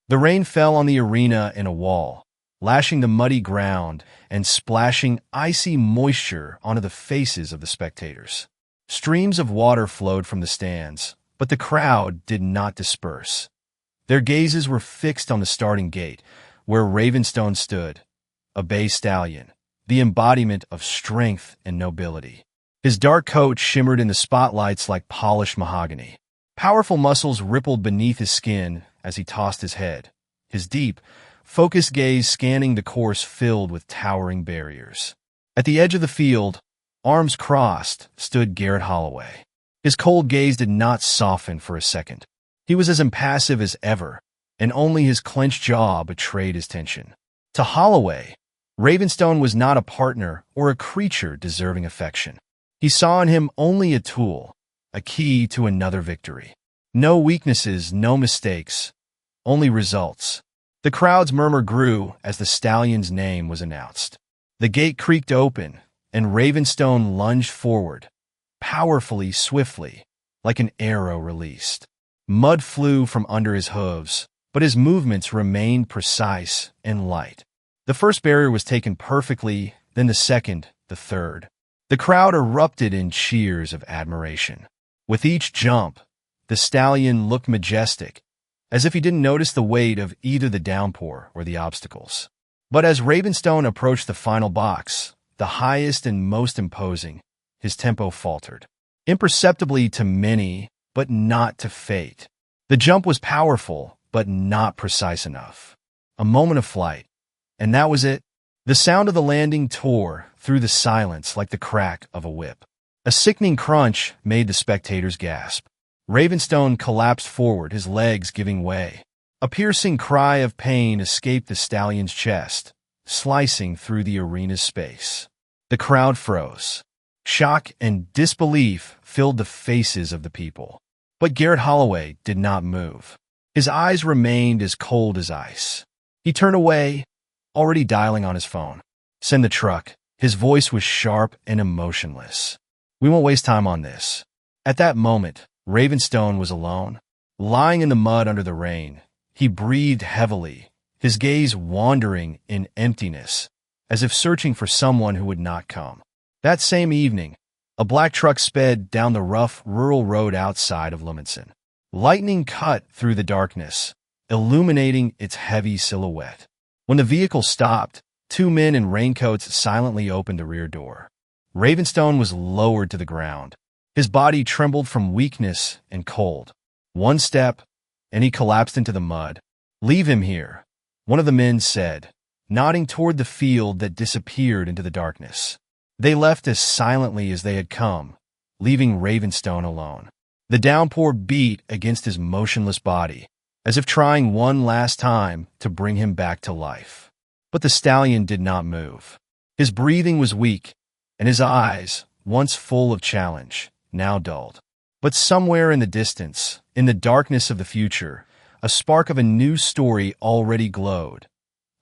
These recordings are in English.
The rain fell on the arena in a wall, lashing the muddy ground and splashing icy moisture onto the faces of the spectators. Streams of water flowed from the stands, but the crowd did not disperse. Their gazes were fixed on the starting gate, where Ravenstone stood, a bay stallion, the embodiment of strength and nobility. His dark coat shimmered in the spotlights like polished mahogany. Powerful muscles rippled beneath his skin as he tossed his head, his deep, focused gaze scanning the course filled with towering barriers. At the edge of the field, arms crossed, stood Garrett Holloway. His cold gaze did not soften for a second. He was as impassive as ever, and only his clenched jaw betrayed his tension. To Holloway, Ravenstone was not a partner or a creature deserving affection. He saw in him only a tool, a key to another victory. No weaknesses, no mistakes, only results. The crowd's murmur grew as the stallion's name was announced. The gate creaked open, and Ravenstone lunged forward, powerfully, swiftly, like an arrow released. Mud flew from under his hooves, but his movements remained precise and light. The first barrier was taken perfectly, then the second, the third. The crowd erupted in cheers of admiration. With each jump, the stallion looked majestic, as if he didn't notice the weight of either the downpour or the obstacles. But as Ravenstone approached the final box, the highest and most imposing, his tempo faltered. Imperceptibly to many, but not to fate. The jump was powerful, but not precise enough. A moment of flight, and that was it. The sound of the landing tore through the silence like the crack of a whip. A sickening crunch made the spectators gasp. Ravenstone collapsed forward, his legs giving way. A piercing cry of pain escaped the stallion's chest, slicing through the arena's space. The crowd froze. Shock and disbelief filled the faces of the people. But Garrett Holloway did not move. His eyes remained as cold as ice. He turned away, already dialing on his phone. "Send the truck." His voice was sharp and emotionless. "We won't waste time on this." At that moment, Ravenstone was alone. Lying in the mud under the rain, he breathed heavily, his gaze wandering in emptiness, as if searching for someone who would not come. That same evening, a black truck sped down the rough rural road outside of Lewiston. Lightning cut through the darkness, illuminating its heavy silhouette. When the vehicle stopped, two men in raincoats silently opened the rear door. Ravenstone was lowered to the ground. His body trembled from weakness and cold. One step, and he collapsed into the mud. "Leave him here," one of the men said, nodding toward the field that disappeared into the darkness. They left as silently as they had come, leaving Ravenstone alone. The downpour beat against his motionless body, as if trying one last time to bring him back to life. But the stallion did not move. His breathing was weak, and his eyes, once full of challenge, now dulled. But somewhere in the distance, in the darkness of the future, a spark of a new story already glowed.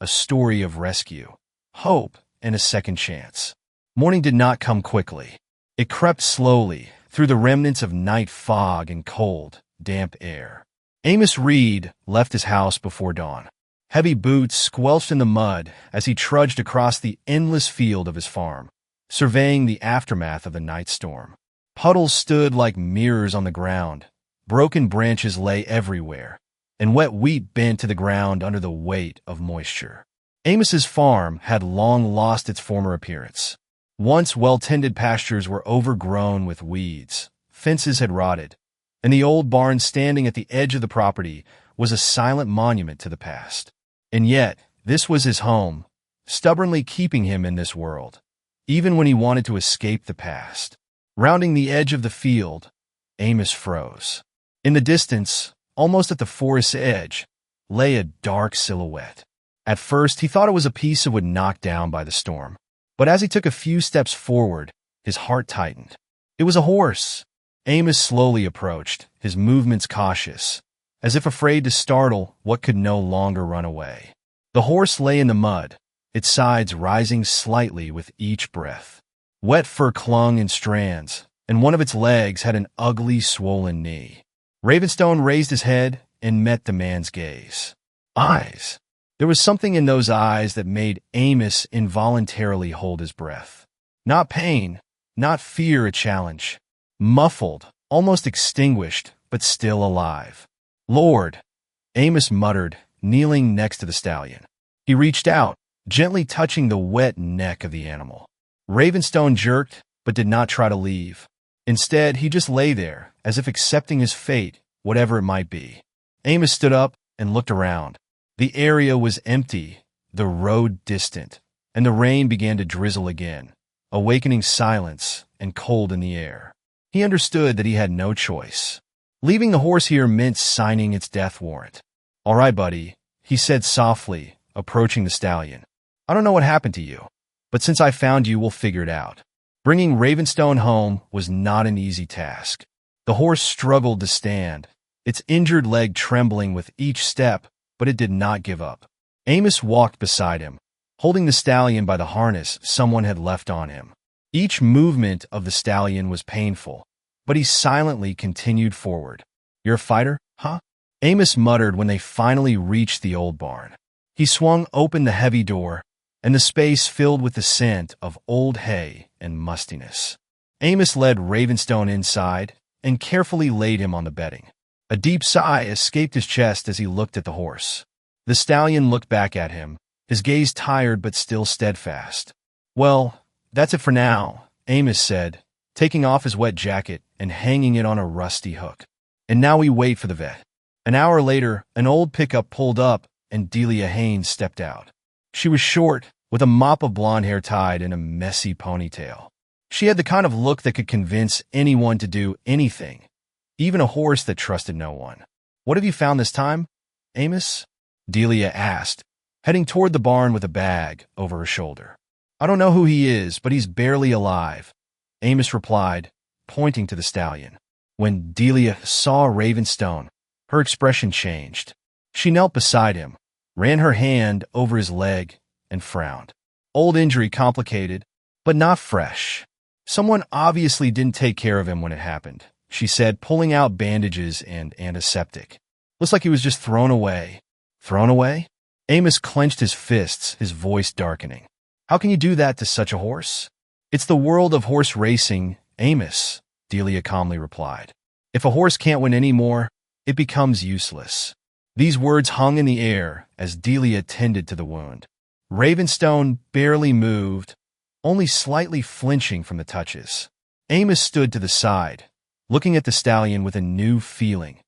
A story of rescue, hope, and a second chance. Morning did not come quickly. It crept slowly through the remnants of night fog and cold, damp air. Amos Reed left his house before dawn. Heavy boots squelched in the mud as he trudged across the endless field of his farm, surveying the aftermath of the night storm. Puddles stood like mirrors on the ground, broken branches lay everywhere, and wet wheat bent to the ground under the weight of moisture. Amos's farm had long lost its former appearance. Once well-tended pastures were overgrown with weeds, fences had rotted, and the old barn standing at the edge of the property was a silent monument to the past. And yet, this was his home, stubbornly keeping him in this world, even when he wanted to escape the past. Rounding the edge of the field, Amos froze. In the distance, almost at the forest's edge, lay a dark silhouette. At first, he thought it was a piece of wood knocked down by the storm. But as he took a few steps forward, his heart tightened. It was a horse. Amos slowly approached, his movements cautious, as if afraid to startle what could no longer run away. The horse lay in the mud, its sides rising slightly with each breath. Wet fur clung in strands, and one of its legs had an ugly, swollen knee. Ravenstone raised his head and met the man's gaze. eyes. There was something in those eyes that made Amos involuntarily hold his breath. Not pain, not fear, a challenge. Muffled, almost extinguished, but still alive. "Lord," Amos muttered, kneeling next to the stallion. He reached out, gently touching the wet neck of the animal. Ravenstone jerked, but did not try to leave. Instead, he just lay there, as if accepting his fate, whatever it might be. Amos stood up and looked around. The area was empty, the road distant, and the rain began to drizzle again, awakening silence and cold in the air. He understood that he had no choice. Leaving the horse here meant signing its death warrant. "All right, buddy," he said softly, approaching the stallion. "I don't know what happened to you, but since I found you, we'll figure it out." Bringing Ravenstone home was not an easy task. The horse struggled to stand, its injured leg trembling with each step, but it did not give up. Amos walked beside him, holding the stallion by the harness someone had left on him. Each movement of the stallion was painful, but he silently continued forward. "You're a fighter, huh?" Amos muttered when they finally reached the old barn. He swung open the heavy door, and the space filled with the scent of old hay and mustiness. Amos led Ravenstone inside and carefully laid him on the bedding. A deep sigh escaped his chest as he looked at the horse. The stallion looked back at him, his gaze tired but still steadfast. "Well, that's it for now," Amos said, taking off his wet jacket and hanging it on a rusty hook. "And now we wait for the vet." An hour later, an old pickup pulled up and Delia Haynes stepped out. She was short, with a mop of blonde hair tied in a messy ponytail. She had the kind of look that could convince anyone to do anything, even a horse that trusted no one. "What have you found this time, Amos?" Delia asked, heading toward the barn with a bag over her shoulder. "I don't know who he is, but he's barely alive," Amos replied, pointing to the stallion. When Delia saw Ravenstone, her expression changed. She knelt beside him, ran her hand over his leg, and frowned. "Old injury, complicated, but not fresh. Someone obviously didn't take care of him when it happened," she said, pulling out bandages and antiseptic. "Looks like he was just thrown away." "Thrown away?" Amos clenched his fists, his voice darkening. "How can you do that to such a horse?" "It's the world of horse racing, Amos," Delia calmly replied. "If a horse can't win anymore, it becomes useless." These words hung in the air as Delia tended to the wound. Ravenstone barely moved, only slightly flinching from the touches. Amos stood to the side, looking at the stallion with a new feeling,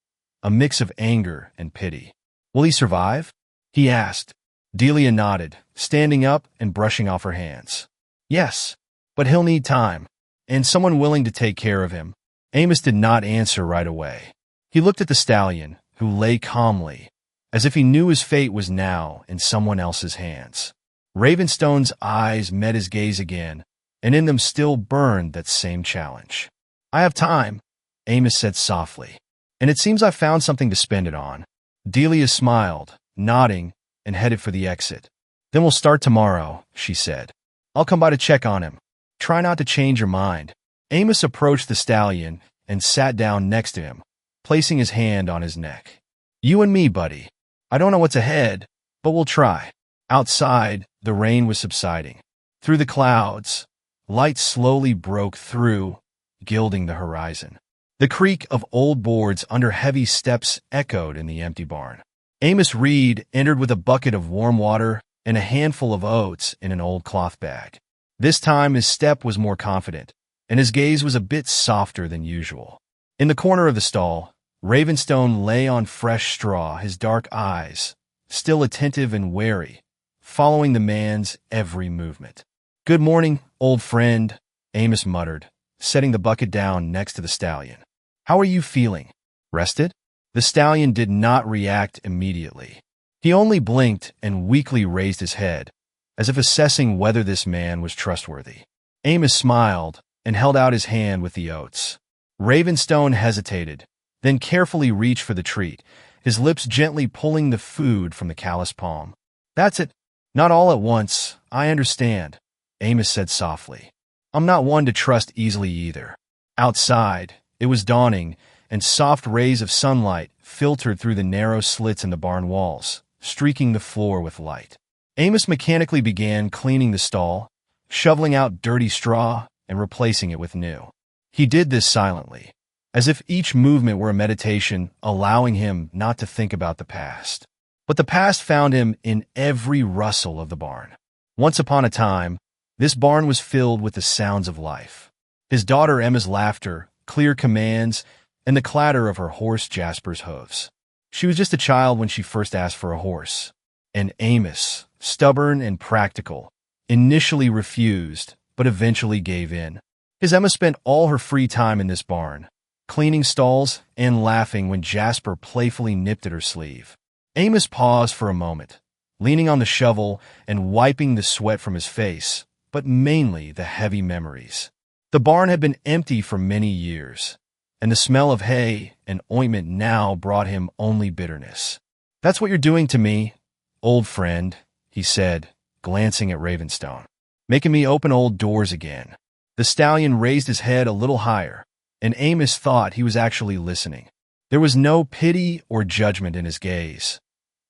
a mix of anger and pity. "Will he survive?" he asked. Delia nodded, standing up and brushing off her hands. "Yes, but he'll need time, and someone willing to take care of him." Amos did not answer right away. He looked at the stallion, who lay calmly, as if he knew his fate was now in someone else's hands. Ravenstone's eyes met his gaze again, and in them still burned that same challenge. "I have time," Amos said softly, "and it seems I've found something to spend it on." Delia smiled, nodding, and headed for the exit. "Then we'll start tomorrow," she said. "I'll come by to check on him. Try not to change your mind." Amos approached the stallion and sat down next to him, placing his hand on his neck. "You and me, buddy. I don't know what's ahead, but we'll try." Outside, the rain was subsiding. Through the clouds, light slowly broke through, gilding the horizon. The creak of old boards under heavy steps echoed in the empty barn. Amos Reed entered with a bucket of warm water and a handful of oats in an old cloth bag. This time his step was more confident, and his gaze was a bit softer than usual. In the corner of the stall, Ravenstone lay on fresh straw, his dark eyes, still attentive and wary, following the man's every movement. "Good morning, old friend," Amos muttered, setting the bucket down next to the stallion. "How are you feeling? Rested?" The stallion did not react immediately. He only blinked and weakly raised his head, as if assessing whether this man was trustworthy. Amos smiled and held out his hand with the oats. Ravenstone hesitated, then carefully reached for the treat, his lips gently pulling the food from the calloused palm. "That's it. Not all at once, I understand," Amos said softly. "I'm not one to trust easily either." Outside, it was dawning, and soft rays of sunlight filtered through the narrow slits in the barn walls, streaking the floor with light. Amos mechanically began cleaning the stall, shoveling out dirty straw and replacing it with new. He did this silently, as if each movement were a meditation, allowing him not to think about the past. But the past found him in every rustle of the barn. Once upon a time, this barn was filled with the sounds of life. His daughter Emma's laughter, clear commands, and the clatter of her horse Jasper's hooves. She was just a child when she first asked for a horse. And Amos, stubborn and practical, initially refused, but eventually gave in. His Emma spent all her free time in this barn, cleaning stalls and laughing when Jasper playfully nipped at her sleeve. Amos paused for a moment, leaning on the shovel and wiping the sweat from his face, but mainly the heavy memories. The barn had been empty for many years, and the smell of hay and ointment now brought him only bitterness. "That's what you're doing to me, old friend," he said, glancing at Ravenstone. "Making me open old doors again." The stallion raised his head a little higher, and Amos thought he was actually listening. There was no pity or judgment in his gaze,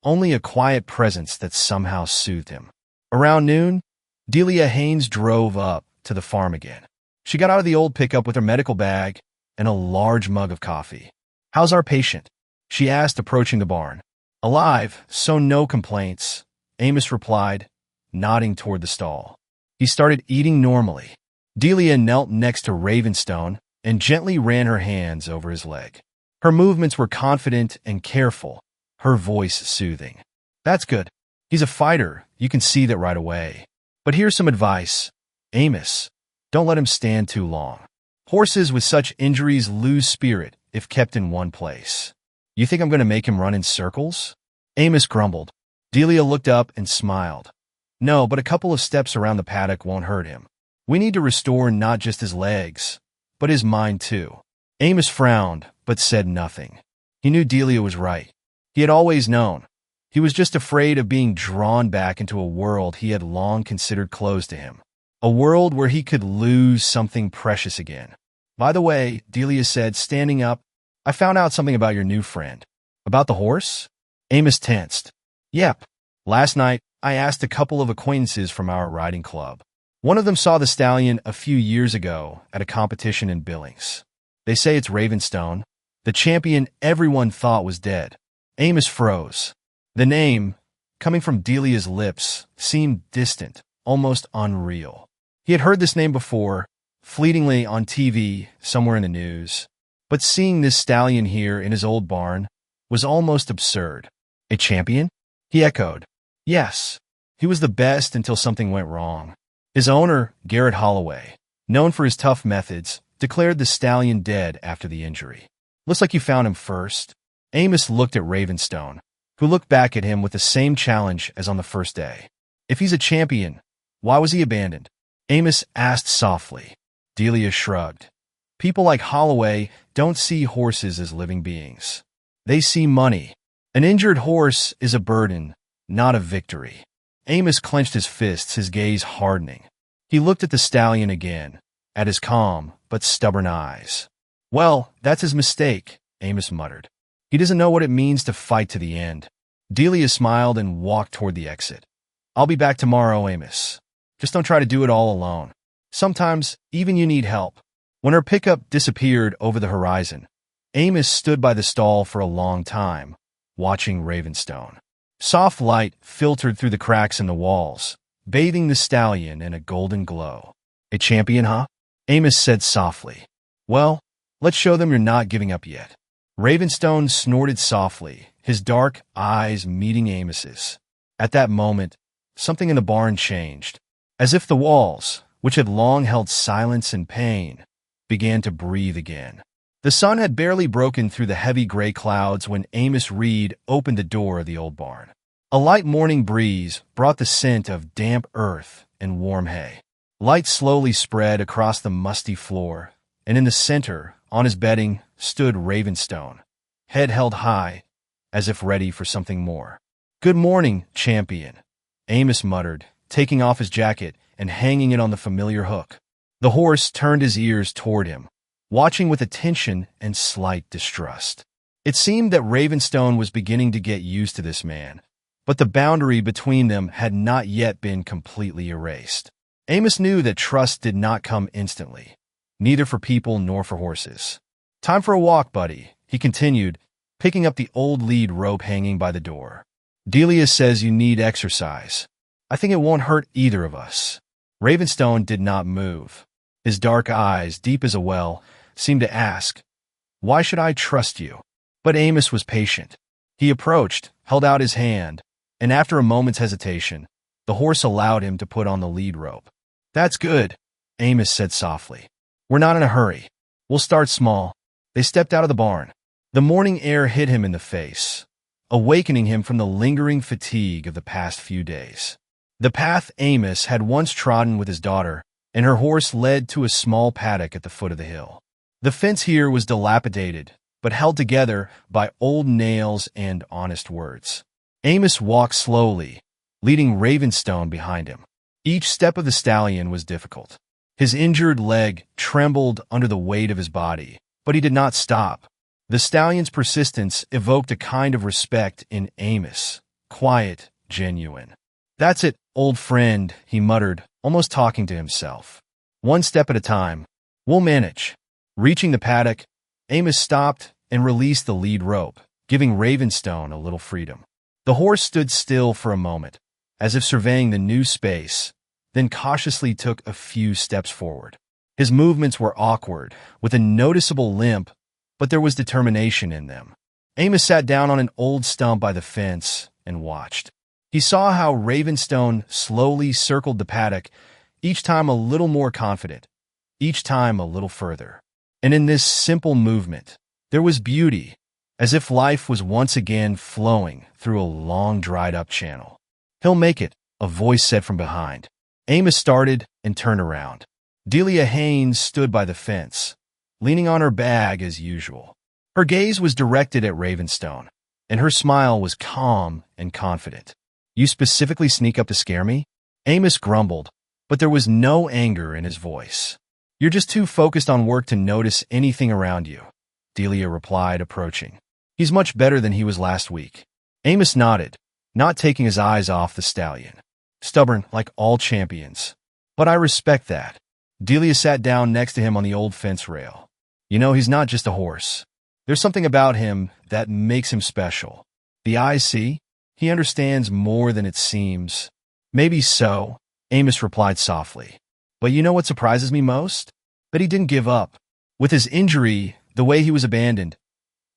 only a quiet presence that somehow soothed him. Around noon, Delia Haynes drove up to the farm again. She got out of the old pickup with her medical bag and a large mug of coffee. "How's our patient?" she asked, approaching the barn. "Alive, so no complaints," Amos replied, nodding toward the stall. He started eating normally. Delia knelt next to Ravenstone and gently ran her hands over his leg. Her movements were confident and careful, her voice soothing. "That's good. He's a fighter, you can see that right away. But here's some advice, Amos. Don't let him stand too long. Horses with such injuries lose spirit if kept in one place." "You think I'm going to make him run in circles?" Amos grumbled. Delia looked up and smiled. "No, but a couple of steps around the paddock won't hurt him. We need to restore not just his legs, but his mind too." Amos frowned, but said nothing. He knew Delia was right. He had always known. He was just afraid of being drawn back into a world he had long considered closed to him. A world where he could lose something precious again. "By the way," Delia said, standing up, "I found out something about your new friend." "About the horse?" Amos tensed. "Yep. Last night, I asked a couple of acquaintances from our riding club. One of them saw the stallion a few years ago at a competition in Billings. They say it's Ravenstone, the champion everyone thought was dead." Amos froze. The name, coming from Delia's lips, seemed distant, almost unreal. He had heard this name before, fleetingly on TV, somewhere in the news. But seeing this stallion here in his old barn was almost absurd. "A champion?" he echoed. "Yes. He was the best until something went wrong. His owner, Garrett Holloway, known for his tough methods, declared the stallion dead after the injury." "Looks like you found him first." Amos looked at Ravenstone, who looked back at him with the same challenge as on the first day. "If he's a champion, why was he abandoned?" Amos asked softly. Delia shrugged. "People like Holloway don't see horses as living beings. They see money. An injured horse is a burden, not a victory." Amos clenched his fists, his gaze hardening. He looked at the stallion again, at his calm but stubborn eyes. "Well, that's his mistake," Amos muttered. "He doesn't know what it means to fight to the end." Delia smiled and walked toward the exit. "I'll be back tomorrow, Amos. Just don't try to do it all alone. Sometimes, even you need help." When her pickup disappeared over the horizon, Amos stood by the stall for a long time, watching Ravenstone. Soft light filtered through the cracks in the walls, bathing the stallion in a golden glow. "A champion, huh?" Amos said softly. "Well, let's show them you're not giving up yet." Ravenstone snorted softly, his dark eyes meeting Amos's. At that moment, something in the barn changed. As if the walls, which had long held silence and pain, began to breathe again. The sun had barely broken through the heavy gray clouds when Amos Reed opened the door of the old barn. A light morning breeze brought the scent of damp earth and warm hay. Light slowly spread across the musty floor, and in the center, on his bedding, stood Ravenstone, head held high, as if ready for something more. "Good morning, champion," Amos muttered, taking off his jacket and hanging it on the familiar hook. The horse turned his ears toward him, watching with attention and slight distrust. It seemed that Ravenstone was beginning to get used to this man, but the boundary between them had not yet been completely erased. Amos knew that trust did not come instantly, neither for people nor for horses. "Time for a walk, buddy," he continued, picking up the old lead rope hanging by the door. "Delia says you need exercise. I think it won't hurt either of us." Ravenstone did not move. His dark eyes, deep as a well, seemed to ask, "Why should I trust you?" But Amos was patient. He approached, held out his hand, and after a moment's hesitation, the horse allowed him to put on the lead rope. "That's good," Amos said softly. "We're not in a hurry. We'll start small." They stepped out of the barn. The morning air hit him in the face, awakening him from the lingering fatigue of the past few days. The path Amos had once trodden with his daughter and her horse led to a small paddock at the foot of the hill. The fence here was dilapidated, but held together by old nails and honest words. Amos walked slowly, leading Ravenstone behind him. Each step of the stallion was difficult. His injured leg trembled under the weight of his body, but he did not stop. The stallion's persistence evoked a kind of respect in Amos, quiet, genuine. "That's it, old friend," he muttered, almost talking to himself. "One step at a time. We'll manage." Reaching the paddock, Amos stopped and released the lead rope, giving Ravenstone a little freedom. The horse stood still for a moment, as if surveying the new space, then cautiously took a few steps forward. His movements were awkward, with a noticeable limp, but there was determination in them. Amos sat down on an old stump by the fence and watched. He saw how Ravenstone slowly circled the paddock, each time a little more confident, each time a little further. And in this simple movement, there was beauty, as if life was once again flowing through a long dried-up channel. "He'll make it," a voice said from behind. Amos started and turned around. Delia Haynes stood by the fence, leaning on her bag as usual. Her gaze was directed at Ravenstone, and her smile was calm and confident. "You specifically sneak up to scare me?" Amos grumbled, but there was no anger in his voice. "You're just too focused on work to notice anything around you," Delia replied, approaching. "He's much better than he was last week." Amos nodded, not taking his eyes off the stallion. "Stubborn, like all champions. But I respect that." Delia sat down next to him on the old fence rail. "You know, he's not just a horse. There's something about him that makes him special. The eyes see? He understands more than it seems." "Maybe so," Amos replied softly. "But you know what surprises me most? That he didn't give up. With his injury, the way he was abandoned,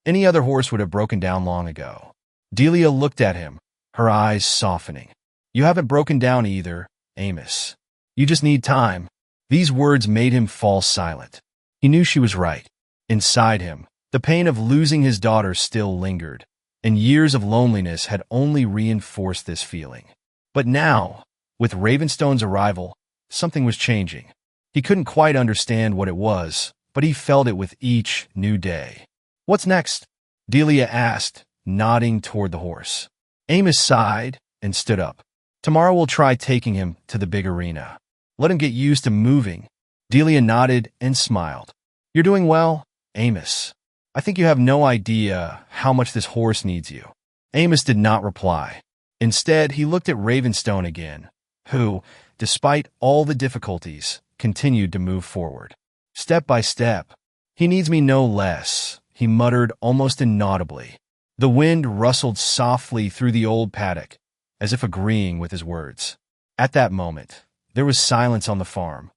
any other horse would have broken down long ago." Delia looked at him, her eyes softening. "You haven't broken down either, Amos. You just need time." These words made him fall silent. He knew she was right. Inside him, the pain of losing his daughter still lingered, and years of loneliness had only reinforced this feeling. But now, with Ravenstone's arrival, something was changing. He couldn't quite understand what it was, but he felt it with each new day. "What's next?" Delia asked, nodding toward the horse. Amos sighed and stood up. "Tomorrow we'll try taking him to the big arena. Let him get used to moving." Delia nodded and smiled. "You're doing well, Amos. I think you have no idea how much this horse needs you." Amos did not reply. Instead, he looked at Ravenstone again, who, despite all the difficulties, continued to move forward. "Step by step. He needs me no less," he muttered almost inaudibly. The wind rustled softly through the old paddock, as if agreeing with his words. At that moment, there was silence on the farm.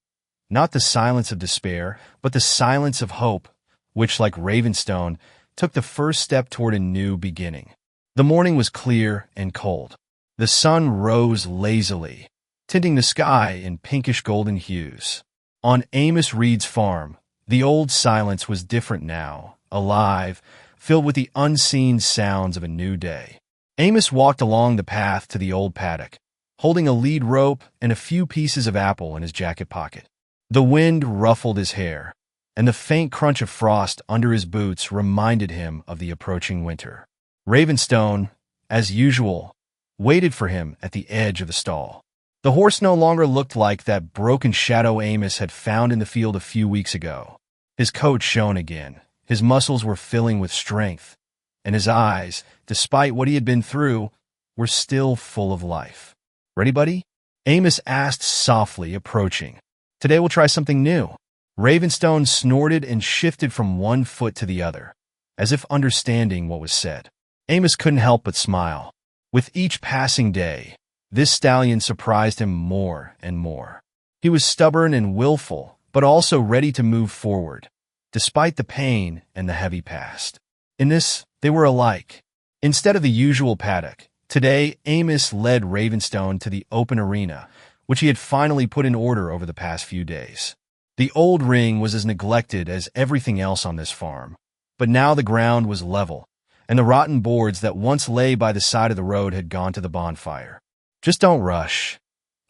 Not the silence of despair, but the silence of hope, which, like Ravenstone, took the first step toward a new beginning. The morning was clear and cold. The sun rose lazily, tinting the sky in pinkish golden hues. On Amos Reed's farm, the old silence was different now, alive, filled with the unseen sounds of a new day. Amos walked along the path to the old paddock, holding a lead rope and a few pieces of apple in his jacket pocket. The wind ruffled his hair, and the faint crunch of frost under his boots reminded him of the approaching winter. Ravenstone, as usual, waited for him at the edge of the stall. The horse no longer looked like that broken shadow Amos had found in the field a few weeks ago. His coat shone again, his muscles were filling with strength, and his eyes, despite what he had been through, were still full of life. "Ready, buddy?" Amos asked softly, approaching. "Today we'll try something new." Ravenstone snorted and shifted from one foot to the other, as if understanding what was said. Amos couldn't help but smile. With each passing day, this stallion surprised him more and more. He was stubborn and willful, but also ready to move forward, despite the pain and the heavy past. In this, they were alike. Instead of the usual paddock, today Amos led Ravenstone to the open arena, which he had finally put in order over the past few days. The old ring was as neglected as everything else on this farm, but now the ground was level, and the rotten boards that once lay by the side of the road had gone to the bonfire. "Just don't rush,"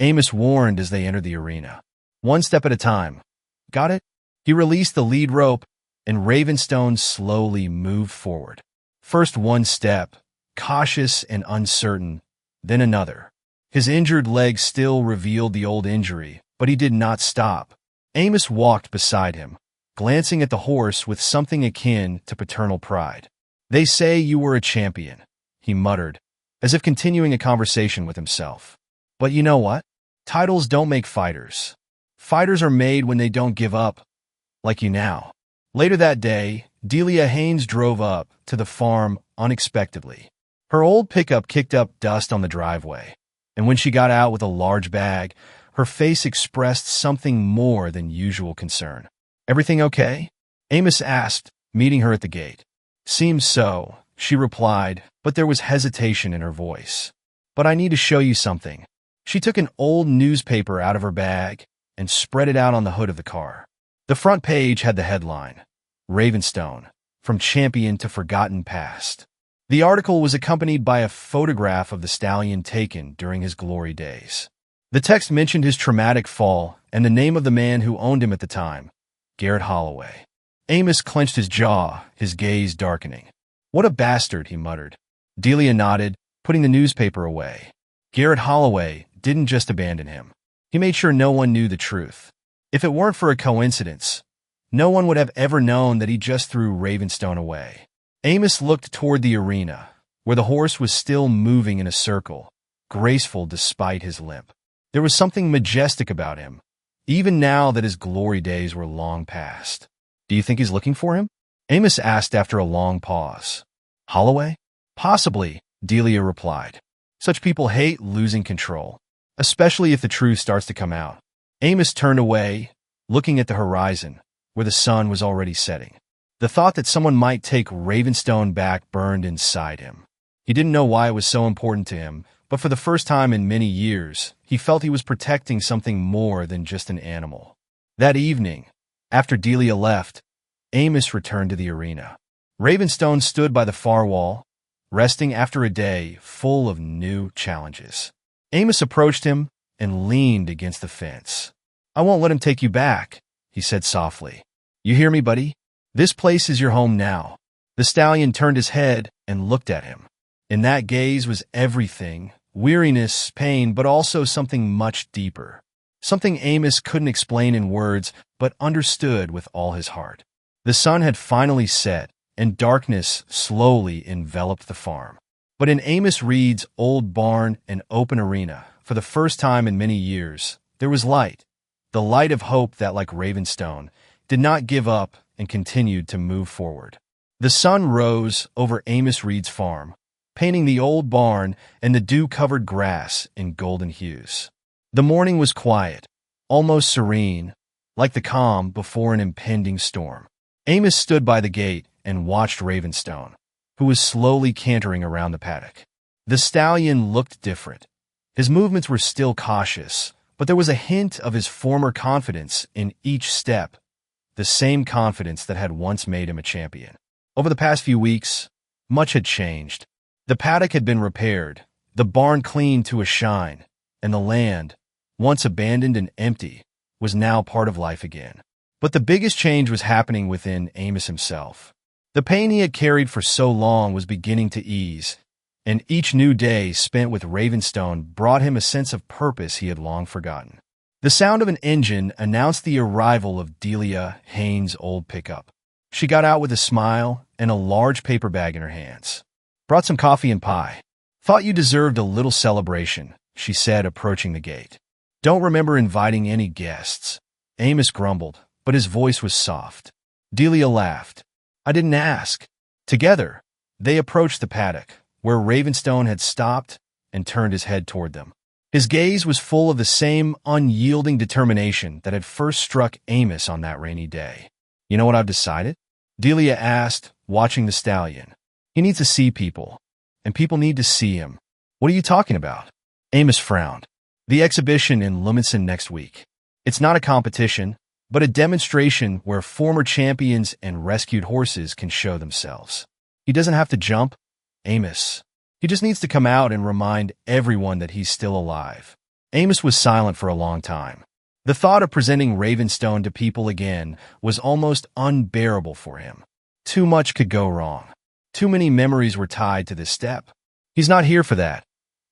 Amos warned as they entered the arena. "One step at a time. Got it?" He released the lead rope, and Ravenstone slowly moved forward. First one step, cautious and uncertain, then another. His injured leg still revealed the old injury, but he did not stop. Amos walked beside him, glancing at the horse with something akin to paternal pride. "They say you were a champion," he muttered, as if continuing a conversation with himself. "But you know what? Titles don't make fighters. Fighters are made when they don't give up, like you now." Later that day, Delia Haynes drove up to the farm unexpectedly. Her old pickup kicked up dust on the driveway, and when she got out with a large bag, her face expressed something more than usual concern. "Everything okay?" Amos asked, meeting her at the gate. "Seems so," she replied, but there was hesitation in her voice. "But I need to show you something." She took an old newspaper out of her bag and spread it out on the hood of the car. The front page had the headline, "Ravenstone, From Champion to Forgotten Past." The article was accompanied by a photograph of the stallion taken during his glory days. The text mentioned his traumatic fall and the name of the man who owned him at the time, Garrett Holloway. Amos clenched his jaw, his gaze darkening. "What a bastard," he muttered. Delia nodded, putting the newspaper away. Garrett Holloway didn't just abandon him. He made sure no one knew the truth. If it weren't for a coincidence, no one would have ever known that he just threw Ravenstone away. Amos looked toward the arena, where the horse was still moving in a circle, graceful despite his limp. There was something majestic about him, even now that his glory days were long past. "Do you think he's looking for him?" Amos asked after a long pause. "Holloway?" "Possibly," Delia replied. "Such people hate losing control, especially if the truth starts to come out." Amos turned away, looking at the horizon, where the sun was already setting. The thought that someone might take Ravenstone back burned inside him. He didn't know why it was so important to him, but for the first time in many years, he felt he was protecting something more than just an animal. That evening, after Delia left, Amos returned to the arena. Ravenstone stood by the far wall, resting after a day full of new challenges. Amos approached him and leaned against the fence. "I won't let him take you back," he said softly. "You hear me, buddy? This place is your home now." The stallion turned his head and looked at him. In that gaze was everything, weariness, pain, but also something much deeper. Something Amos couldn't explain in words, but understood with all his heart. The sun had finally set, and darkness slowly enveloped the farm. But in Amos Reed's old barn and open arena, for the first time in many years, there was light. The light of hope that, like Ravenstone, did not give up and continued to move forward. The sun rose over Amos Reed's farm, painting the old barn and the dew-covered grass in golden hues. The morning was quiet, almost serene, like the calm before an impending storm. Amos stood by the gate and watched Ravenstone, who was slowly cantering around the paddock. The stallion looked different. His movements were still cautious, but there was a hint of his former confidence in each step, the same confidence that had once made him a champion. Over the past few weeks, much had changed. The paddock had been repaired, the barn cleaned to a shine, and the land, once abandoned and empty, was now part of life again. But the biggest change was happening within Amos himself. The pain he had carried for so long was beginning to ease, and each new day spent with Ravenstone brought him a sense of purpose he had long forgotten. The sound of an engine announced the arrival of Delia Haynes' old pickup. She got out with a smile and a large paper bag in her hands. "Brought some coffee and pie." Thought you deserved a little celebration, she said, approaching the gate. Don't remember inviting any guests. Amos grumbled, but his voice was soft. Delia laughed. I didn't ask. Together, they approached the paddock, where Ravenstone had stopped and turned his head toward them. His gaze was full of the same unyielding determination that had first struck Amos on that rainy day. You know what I've decided? Delia asked, watching the stallion. He needs to see people, and people need to see him. What are you talking about? Amos frowned. The exhibition in Lumenson next week. It's not a competition, but a demonstration where former champions and rescued horses can show themselves. He doesn't have to jump, Amos. He just needs to come out and remind everyone that he's still alive. Amos was silent for a long time. The thought of presenting Ravenstone to people again was almost unbearable for him. Too much could go wrong. Too many memories were tied to this step. He's not here for that,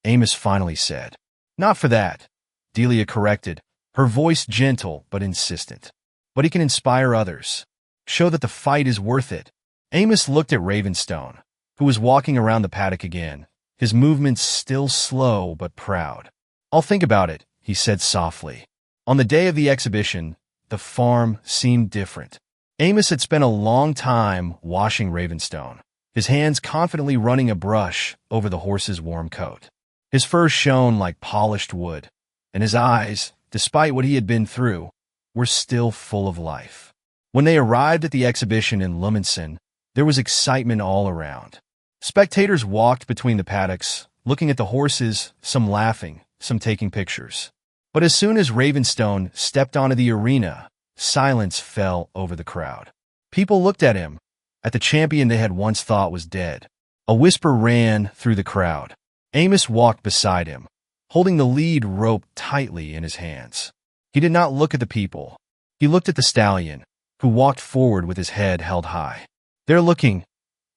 Amos finally said. Not for that, Delia corrected, her voice gentle but insistent. But he can inspire others. Show that the fight is worth it. Amos looked at Ravenstone, who was walking around the paddock again, his movements still slow but proud. I'll think about it, he said softly. On the day of the exhibition, the farm seemed different. Amos had spent a long time washing Ravenstone, his hands confidently running a brush over the horse's warm coat. His fur shone like polished wood, and his eyes, despite what he had been through, were still full of life. When they arrived at the exhibition in Lumenson, there was excitement all around. Spectators walked between the paddocks, looking at the horses, some laughing, some taking pictures. But as soon as Ravenstone stepped onto the arena, silence fell over the crowd. People looked at him, at the champion they had once thought was dead. A whisper ran through the crowd. Amos walked beside him, holding the lead rope tightly in his hands. He did not look at the people. He looked at the stallion, who walked forward with his head held high. They're looking,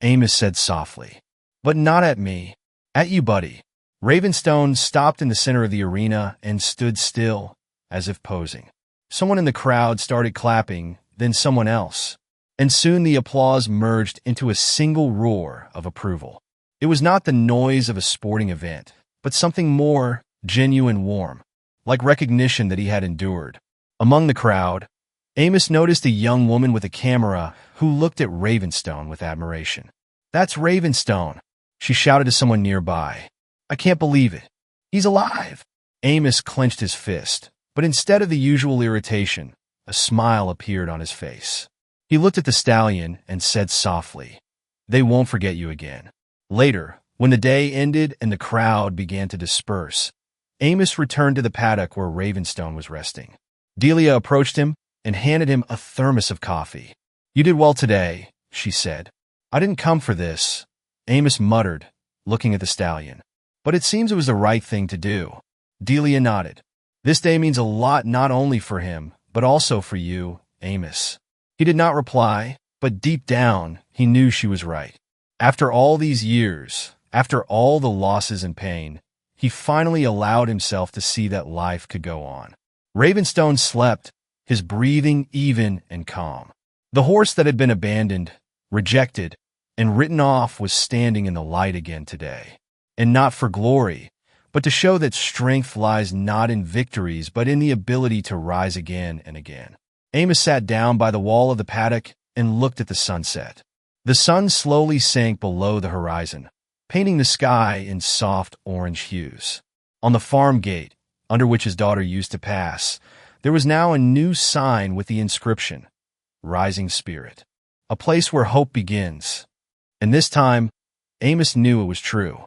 Amos said softly. But not at me. At you, buddy. Ravenstone stopped in the center of the arena and stood still, as if posing. Someone in the crowd started clapping, then someone else. And soon the applause merged into a single roar of approval. It was not the noise of a sporting event, but something more genuine, warm, like recognition that he had endured. Among the crowd, Amos noticed a young woman with a camera who looked at Ravenstone with admiration. That's Ravenstone, she shouted to someone nearby. I can't believe it. He's alive. Amos clenched his fist, but instead of the usual irritation, a smile appeared on his face. He looked at the stallion and said softly, They won't forget you again. Later, when the day ended and the crowd began to disperse, Amos returned to the paddock where Ravenstone was resting. Delia approached him and handed him a thermos of coffee. You did well today, she said. I didn't come for this, Amos muttered, looking at the stallion. But it seems it was the right thing to do. Delia nodded. This day means a lot not only for him, but also for you, Amos. He did not reply, but deep down, he knew she was right. After all these years, after all the losses and pain, he finally allowed himself to see that life could go on. Ravenstone slept, his breathing even and calm. The horse that had been abandoned, rejected, and written off was standing in the light again today. And not for glory, but to show that strength lies not in victories, but in the ability to rise again and again. Amos sat down by the wall of the paddock and looked at the sunset. The sun slowly sank below the horizon, painting the sky in soft orange hues. On the farm gate, under which his daughter used to pass, there was now a new sign with the inscription, Rising Spirit, a place where hope begins. And this time, Amos knew it was true.